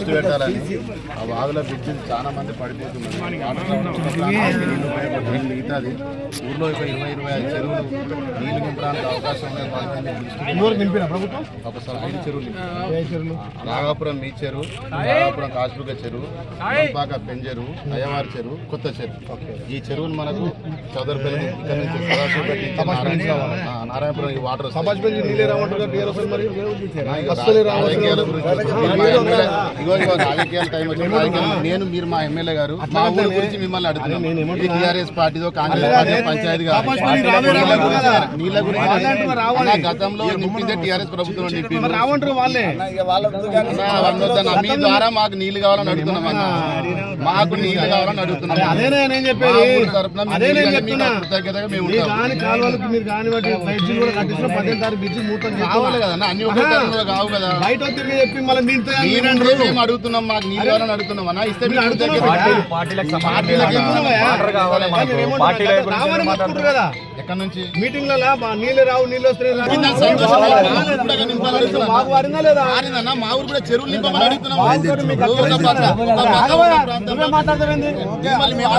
దృష్టి పెట్టాలని ఆ వాగుల బ్రిడ్జిలు చాలా మంది పడిపోతున్నారు. మిగతాది ఊర్లో ఒక 20-25 చెరువులు నీళ్లు నింపడానికి అవకాశం ఉందని ఒకసారి 5 చెరువులు నాగాపురం మీ చెరువు, నాగాపురం కాశ్మీర చెరువు, పాక పెంజెరువు, అయ్యవారి చెరువు, కొత్త చెరువు. ఈ చెరువును మనకు చౌదరిపల్లి ఇక్కడ నుంచి నారాయణపురం ఈ వాటర్ రాజకీయాల టైం నేను మీరు మా ఎమ్మెల్యే గారు మా ఊరి గురించి మిమ్మల్ని అడుగుతున్నాను. టీఆర్ఎస్ పార్టీతో కాంగ్రెస్ పార్టీ పంచాయతీ కాదు. నీళ్ళ గురించి గతంలో నింపిందే టీఆర్ఎస్ ప్రభుత్వం నింపింది. మీ ద్వారా మాకు నీళ్లు కావాలని అడుగుతున్నాం అన్న, మాకు నీళ్లు కావాలని అడుగుతున్నాం. కృతజ్ఞతగా మేము కావాలి కదన్నా, అన్ని ఒకే టైంలో కావు కదా. మేము అడుగుతున్నాం, మాకు నీళ్ళు కావాలని అడుగుతున్నాం అన్న. ఇస్తే ఎక్కడ నుంచి మీటింగ్లలో నీళ్ళు రావు, నీళ్ళు వస్తున్నాయి. మా ఊరు కూడా చెరువులు నింపమని అడుగుతున్నాం. అడుగుతున్నా కదా మేము